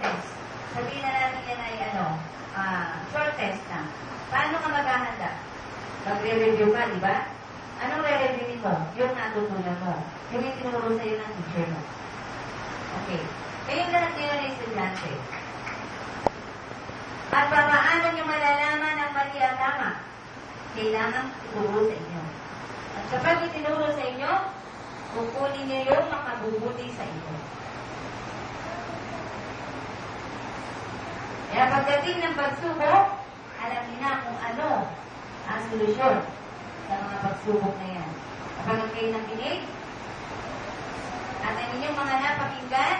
test. Sabihin na natin yan ay short test na. Paano ka maghahanda? Magre-review ka, di ba? Anong re-reviewin mo? Yung natutunan mo. Yung itinuro sa'yo ng teacher mo. Okay. Kayong lahat ngayon ay estudyante. At paano nyo malalaman ang mali at tama? Kailangan ituro sa inyo. At kapag itinuro sa inyo, kukunin nyo yung makabubuti sa inyo. Kaya pagdating ng pagsubok, alam niyo na kung ano ang solusyon sa mga pagsubok na yan. Kapag kayo nakinig, at ang inyong mga napakinggan,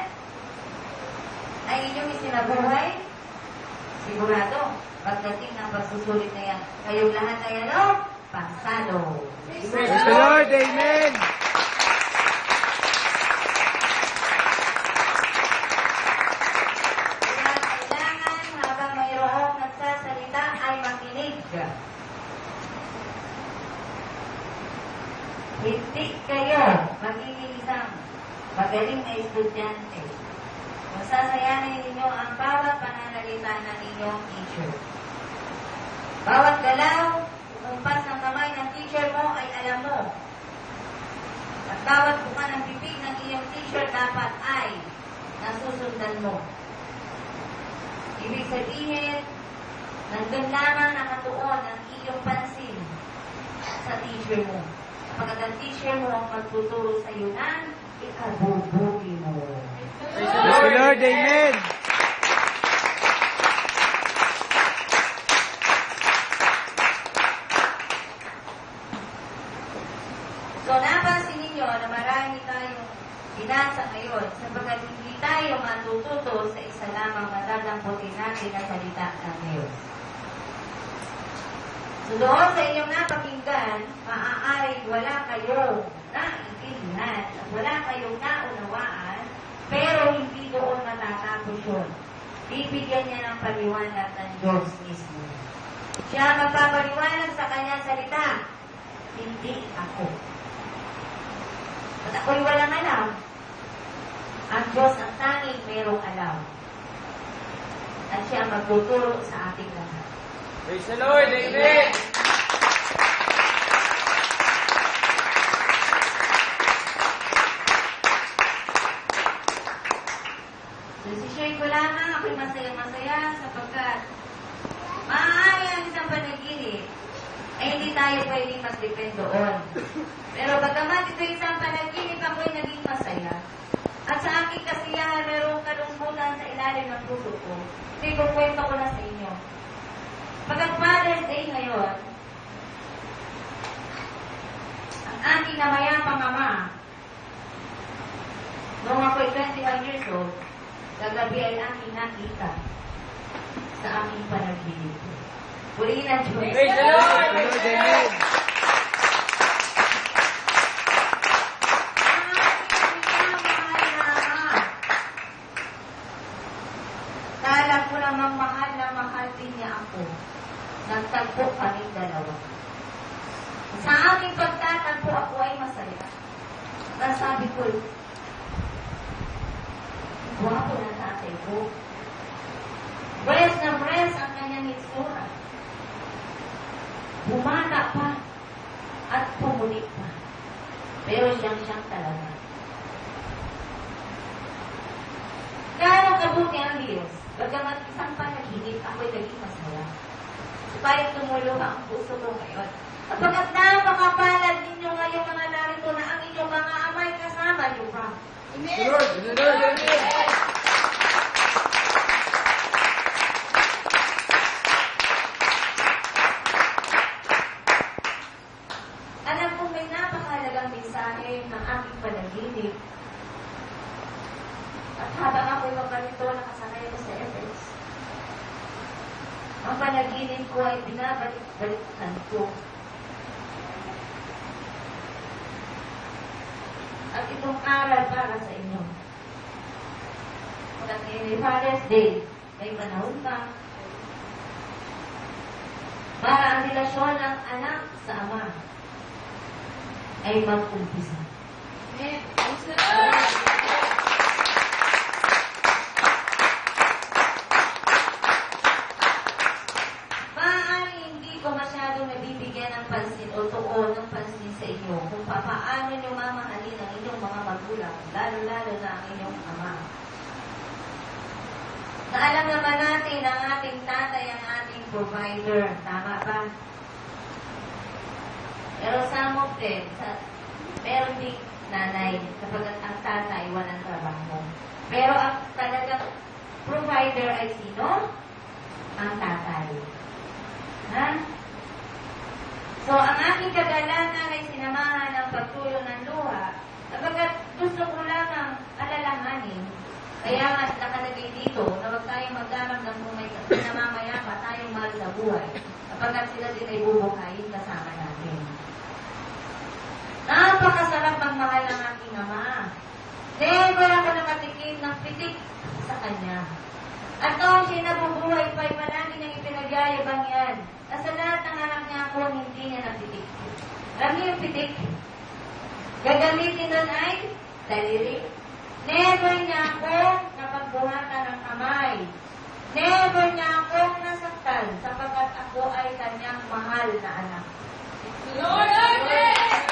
ay inyong isinabuhay, sigurado, pagdating ng pagsusulit na yan, kayong lahat ay pasado. Praise the Lord, Amen! Kaya kailangan habang mayroong nagsasalita ay makinig. Hindi kayo magiging isang magaling na estudyante. Masasayanin ninyo ang bawat pananalita ng inyong teacher. Bawat galaw, umpas ng kamay ng teacher mo ay alam mo. At bawat buka ng bibig ng iyong teacher dapat ay nasusundan mo. Ibig sabihin, nandun lamang nakatuon ang iyong pansin sa teacher mo. Kapag ang teacher mo ang magtuturo sa iyo ng ikabubuti mo. Praise the Lord, Amen! So, napansin ninyo na marami tayong binasa ngayon sapagkat hindi tayo matututo sa isa lamang matatamputin natin na salita ng Diyos. So, doon sa inyong napakinggan, maaaring wala kayong naintindihan at wala kayong naunawaan, pero hindi doon matatapos yun. Bibigyan niya ng paliwanag ng Diyos mismo. Siya magpapaliwanag sa kanyang salita, hindi ako. At ako'y walang alam. Ang Diyos ang tanging merong alam. At siya magtuturo sa ating lahat. Praise the Lord, Amen! So, si-share ko lamang, ako'y masaya-masaya sapagkat maaari ang isang panaginip ay hindi tayo pwedeng mag-depend doon. Pero bagamat ito isang panaginip, ako'y naging masaya. At sa aking kasiyahan, mayroong kalungkutan sa ilalim ng puso ko. Ito'y kukwento ko na sa inyo. Pagkat Father's Day ngayon, ang aking namayapang ama, noong ako'y 21 years old, kagabi ay aking nakita sa aking panaginip. Purihin ang Diyos. Praise the Lord, Amen! Kala ko namang mahal na mahal din niya ako. Nagtagpo kaming dalawa. Sa aming pagtatagpo, ako ay masaya. Nasabi ko, guwapo na tatay ko. Breast na breast ang kanyang itsura. Bumata pa at pumulit pa. Pero siyang talaga. Gano'ng kabuti ang Diyos. Bagamat isang panaginip, ako'y naging masaya. Subalit tumulo ang puso ko ngayon. Kapag napakapalad ninyo ngayong mga narito na ang inyong mga amay kasama niyo pa. Praise the Lord, Amen! Alam kong may napakahalagang mensahe ng aking panaginip. At habang ako'y mabalito, nakasakay ko sa FX. Ang panaginip ko ay binabalik-balikan ko. At itong aral para sa inyo. Pagkat ngayon ay Father's Day, may panahon pa. Para ang relasyon ng anak sa ama ay mag-umpisa. lalo-lalo na ang inyong ama. Na alam naman natin ang ating tatay ang ating provider. Tama ba? Pero some of them, meron din nanay kapag ang tatay walang trabaho. Pero ang talagang provider ay sino? Ang tatay. Ha? So, ang aking kagalangan ay sinamahan ng pagtulong ng luha kapag gusto ko lamang alalahanin. Kaya nga nakalagay dito na huwag tayong magdaramdam kung may namamaya pa tayong mahal sa buhay kapag sila din ay bubuhayin kasama natin. Napakasarap magmahal ng aking ama. Never ako nakatikim ng pitik sa kanya. At noong siya nabubuhay pa, palagi niyang ipinagyayabang yan. Na sa lahat ng anak niya ako, hindi niya napitik. Alam niyo yung pitik? Gagamitin nun ay daliri. Never niya ako napagbuhatan ng kamay. Never niya ako nasaktan sapagkat ako ay kanyang mahal na anak. Lord, Lord!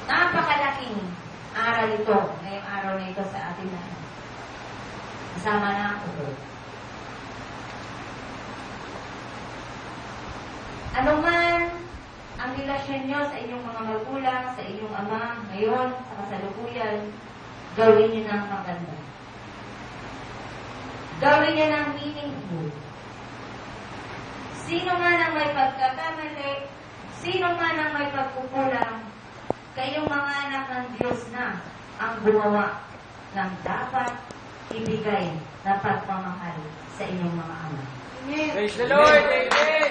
Napakalaking aral ito, ngayong araw na ito sa atin na. Kasama na ako doon. Ano man ang relasyon nyo sa inyong mga magulang, sa inyong ama, ngayon, sa kasalukuyan, gawin nyo ng maganda. Gawin nyo ng meaningful. Sino man ang may pagkakamali, sino man ang may pagkukulang, kayong mga anak ng Diyos na ang gumawa ng dapat ibigay na pagmamahal sa inyong mga ama. Praise the Lord! Amen!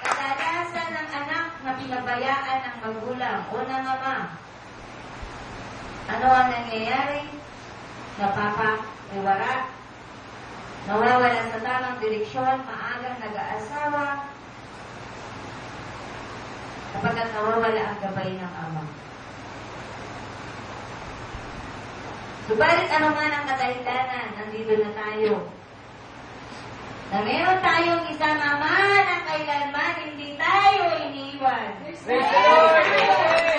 Kadalasan ng anak na pinabayaan ng magulang o ng ama. Ano ang nangyayari? Napapaiwara, nawawala sa tamang direksyon, maagang nag-aasawa, kapag nawawala ang gabay ng ama. Subalit ano man ang kadahilanan, nandito na tayo. Na meron tayong isang ama na kailanman hindi tayo iniiwan. Praise the Lord! Amen!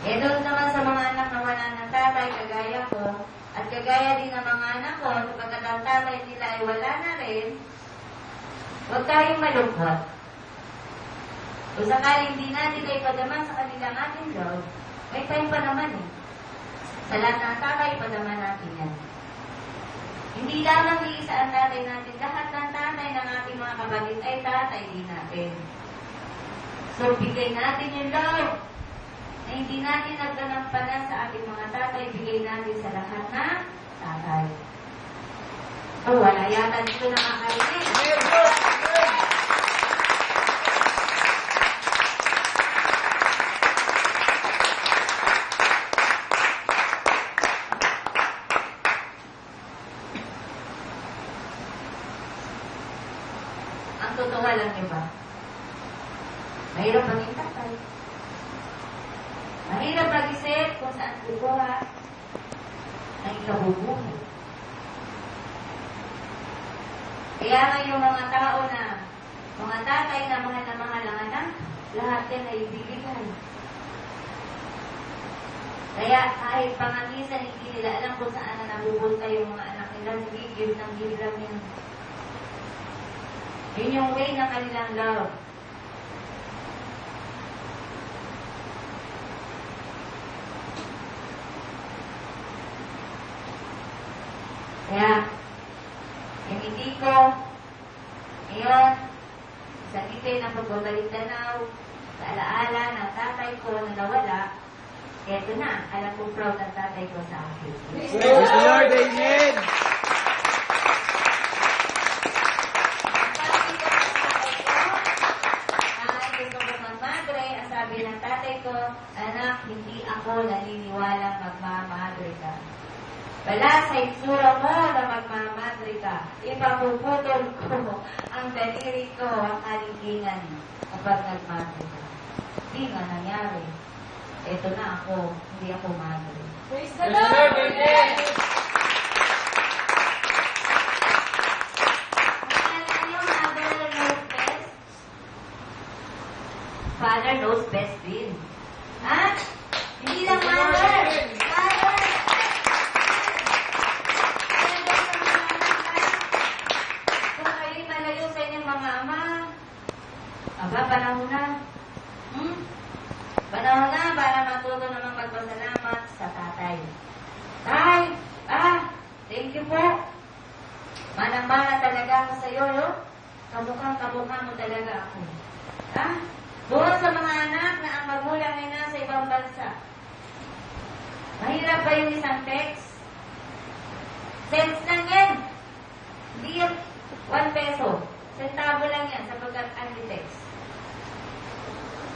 Eh doon naman sa mga anak na wala ng tatay, kagaya ko, at kagaya din ng mga anak ko, sapagkat ang tatay nila ay wala na rin, huwag tayong malungkot. Kung sakaling hindi natin ay padaman sa kanilang ating Lord, may time pa naman eh. Sa lahat ng tatay, padaman natin yan. Hindi lamang iisa ang tatay natin, lahat ng tatay ng ating mga kapatid ay tatay din natin. So, bigay natin yung love na hindi natin nagdanampanan sa ating mga tatay, bigay natin sa lahat na tatay. Oh, wala yata dito nakakarinig. Ang totoo lang niyo ba? Mahirap maging tatay. Mahirap mag-isip kung saan kukuha ng ikabubuhay. Kaya nga yung mga tao na, mga tatay na mahal ang anak, lahat yan ay ibibigay. Kaya kahit panganisan, hindi nila alam kung saan na nabubuta yung mga anak nila, give ng give lang yan. Yun yung way ng kanilang love. Kaya, yung hindi ko, ngayon, sa ngiti ng pagbabalik tanaw, sa alaala ng tatay ko na nawala, eto na, alam ko proud ang tatay ko sa akin. Praise the Lord! Amen! Sabi ng tatay ko, anak, hindi ako naniniwalang magmamadre ka. Wala sa itsura mo na magmamadre ka. Ipapuputol ko ang daliri ko ang kaligingan kapag nagmadre ka. Di nga nangyari. Ito na ako, hindi ako madre. Praise the Praise the Lord, Lord. amen. Father knows best din. Ha? Hindi lang mother. Father. Kung kayo'y malayo sa inyong mga ama, aba, panahon na. Panahon na para matuto naman magpasalamat sa tatay. Tay, thank you po. Manang-mana talaga ako sa iyo, no? Kamukhang-kamukha mo talaga ako. Ha? Doon sa mga anak na ang magulang ay nasa ibang bansa. Mahirap ba yung isang text? Cents lang yan. Hindi yan 1 peso. Centavo lang yan sapagkat anti-text.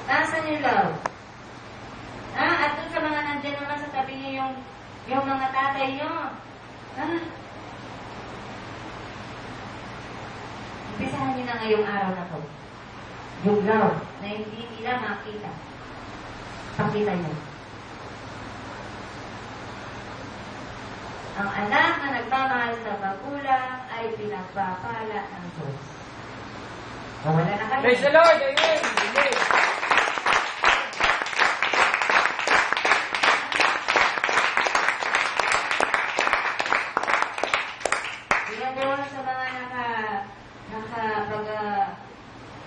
Nasaan yung love? At doon sa mga nandiyan naman sa tabi niyo yung mga tatay niyo. Umpisahan niyo na ngayong araw na to. Yung love na hindi nila makita. Pakita niyo. Ang anak na nagmamahal sa magulang ay pinagpapala ng Diyos. Wala na kayo. Praise the Lord, amen. Amen. Doon sa mga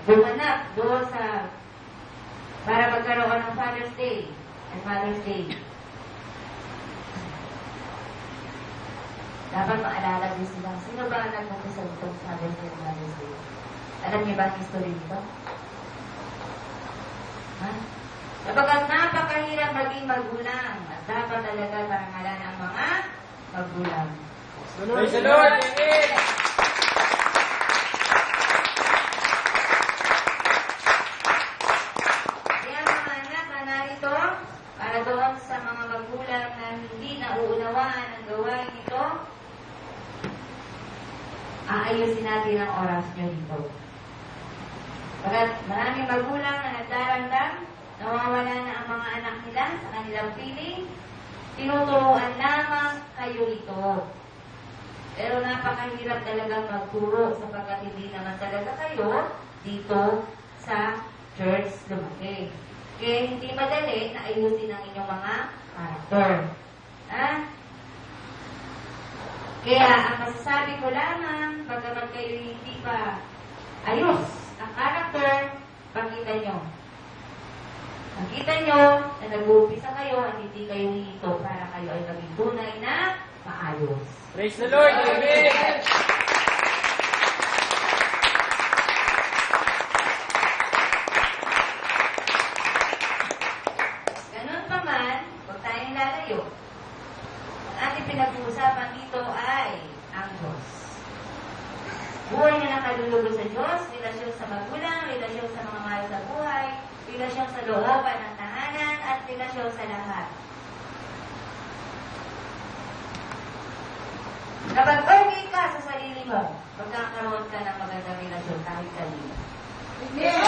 bumanap doon sa para magkaroon ng Father's Day and Mother's Day. Dapat maalala din sila. Sino ba ang nagpapasal itong Father's Day and Mother's Day? Alam niyo ba ang history nito? Ha? Kapag napakahirap maging magulang, at dapat talaga parangalan ang mga magulang. Praise the Lord, amen. Kaya mga anak na narito, para doon sa mga magulang na hindi nauunawaan ang gawain ito, aayusin natin ang oras nyo dito. Pagkat maraming magulang na nagdarandam, nawawala na ang mga anak nila sa kanilang piling, tinuturuan lamang kayo ito. Pero napakahirap talagang magturo sapagkat hindi naman talaga kayo dito sa church lumaki. Kaya hindi madali na ayusin ang inyong mga karakter. Kaya ang masasabi ko lamang, bagamat kayo hindi pa ayos ang karakter, pakita nyo. Makita nyo na nag-uumpisa kayo at hindi kayo hinito para kayo ay maging tunay na maayos. Praise the Lord, amen. Ganun pa man, huwag tayong lalayo. Ang ating pinag-uusapan dito ay ang Diyos. Buhay na nakalulugo sa Diyos, relasyon sa magulang, relasyon sa mga mahal sa buhay, relasyon sa looban ng tahanan, at relasyon sa lahat. Kapag okay ka sa sarili mo, magkakaroon ka ng magandang relasyon kahit kanino. Amen.